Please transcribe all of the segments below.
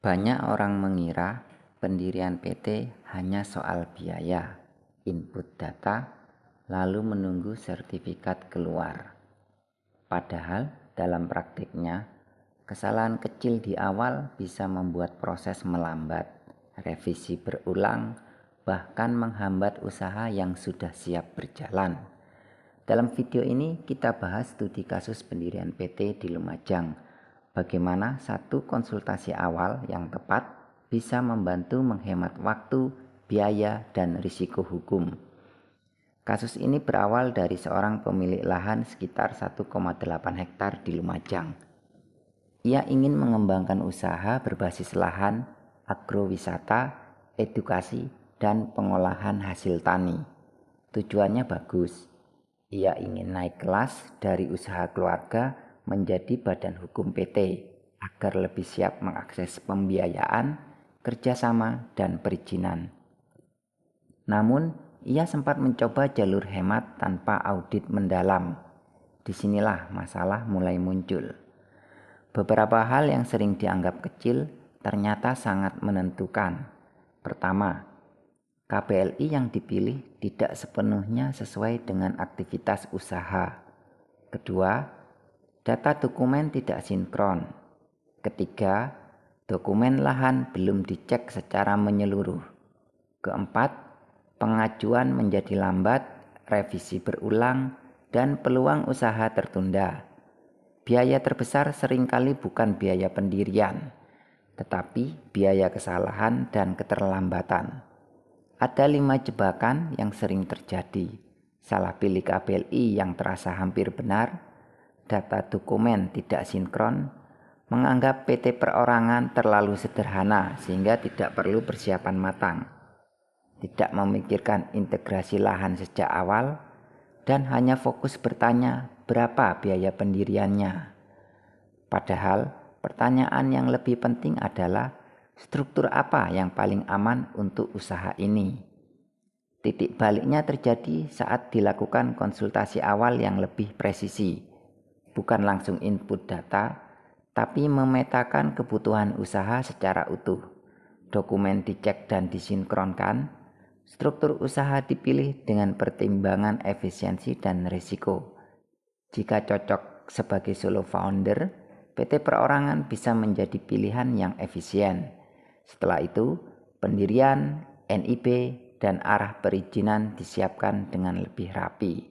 Banyak orang mengira pendirian PT hanya soal biaya, input data, lalu menunggu sertifikat keluar. Padahal dalam praktiknya, kesalahan kecil di awal bisa membuat proses melambat, revisi berulang, bahkan menghambat usaha yang sudah siap berjalan. Dalam video ini kita bahas studi kasus pendirian PT di Lumajang. Bagaimana satu konsultasi awal yang tepat bisa membantu menghemat waktu, biaya, dan risiko hukum. Kasus ini berawal dari seorang pemilik lahan sekitar 1,8 hektar di Lumajang. Ia ingin mengembangkan usaha berbasis lahan, agrowisata, edukasi, dan pengolahan hasil tani. Tujuannya bagus. Ia ingin naik kelas dari usaha keluarga menjadi badan hukum PT agar lebih siap mengakses pembiayaan, kerjasama, dan perizinan. Namun, ia sempat mencoba jalur hemat tanpa audit mendalam. Disinilah masalah mulai muncul. Beberapa hal yang sering dianggap kecil ternyata sangat menentukan. Pertama, KPLI yang dipilih tidak sepenuhnya sesuai dengan aktivitas usaha. Kedua, data dokumen tidak sinkron. Ketiga, dokumen lahan belum dicek secara menyeluruh. Keempat, pengajuan menjadi lambat, revisi berulang, dan peluang usaha tertunda. Biaya terbesar seringkali bukan biaya pendirian, tetapi biaya kesalahan dan keterlambatan. Ada 5 jebakan yang sering terjadi. Salah pilih KPLI yang terasa hampir benar, data dokumen tidak sinkron, menganggap PT perorangan terlalu sederhana sehingga tidak perlu persiapan matang, tidak memikirkan integrasi lahan sejak awal, dan hanya fokus bertanya berapa biaya pendiriannya. Padahal pertanyaan yang lebih penting adalah struktur apa yang paling aman untuk usaha ini? Titik baliknya terjadi saat dilakukan konsultasi awal yang lebih presisi. Bukan langsung input data, tapi memetakan kebutuhan usaha secara utuh. Dokumen dicek dan disinkronkan. Struktur usaha dipilih dengan pertimbangan efisiensi dan risiko. Jika cocok sebagai solo founder, PT perorangan bisa menjadi pilihan yang efisien. Setelah itu, pendirian, NIB, dan arah perizinan disiapkan dengan lebih rapi.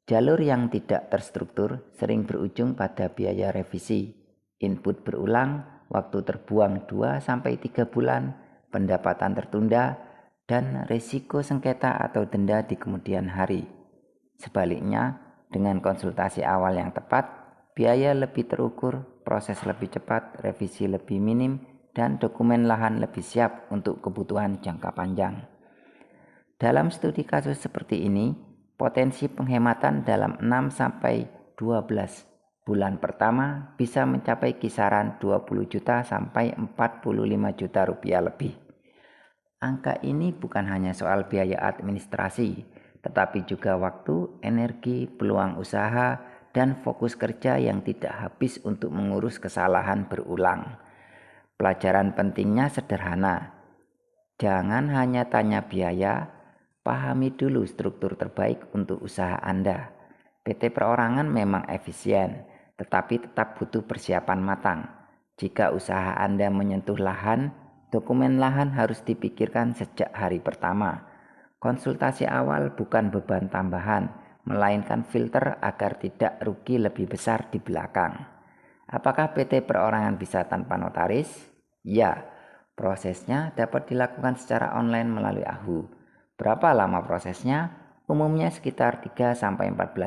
Jalur yang tidak terstruktur sering berujung pada biaya revisi, input berulang, waktu terbuang 2-3 bulan, pendapatan tertunda, dan risiko sengketa atau denda di kemudian hari. Sebaliknya, dengan konsultasi awal yang tepat, biaya lebih terukur, proses lebih cepat, revisi lebih minim, dan dokumen lahan lebih siap untuk kebutuhan jangka panjang. Dalam studi kasus seperti ini, potensi penghematan dalam 6-12 bulan pertama bisa mencapai kisaran 20 juta sampai 45 juta rupiah lebih. Angka ini bukan hanya soal biaya administrasi, tetapi juga waktu, energi, peluang usaha, dan fokus kerja yang tidak habis untuk mengurus kesalahan berulang. Pelajaran pentingnya sederhana. Jangan hanya tanya biaya, pahami dulu struktur terbaik untuk usaha Anda. PT perorangan memang efisien, tetapi tetap butuh persiapan matang. Jika usaha Anda menyentuh lahan, dokumen lahan harus dipikirkan sejak hari pertama. Konsultasi awal bukan beban tambahan, melainkan filter agar tidak rugi lebih besar di belakang. Apakah PT perorangan bisa tanpa notaris? Ya, prosesnya dapat dilakukan secara online melalui AHU. Berapa lama prosesnya? Umumnya sekitar 3-14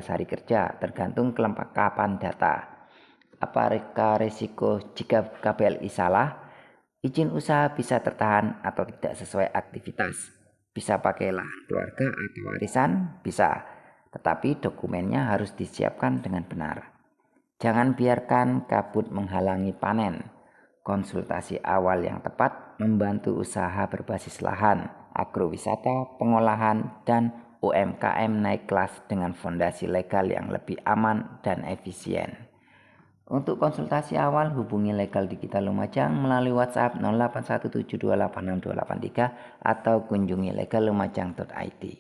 hari kerja, tergantung kelengkapan data. Apakah risiko jika KPLI salah? Izin usaha bisa tertahan atau tidak sesuai aktivitas. Bisa pakai lahan keluarga atau warisan? Bisa. Tetapi dokumennya harus disiapkan dengan benar. Jangan biarkan kabut menghalangi panen. Konsultasi awal yang tepat membantu usaha berbasis lahan, agrowisata, pengolahan, dan UMKM naik kelas dengan fondasi legal yang lebih aman dan efisien. Untuk konsultasi awal hubungi Legal Digital Lumajang melalui WhatsApp 0817286283 atau kunjungi legallumajang.id.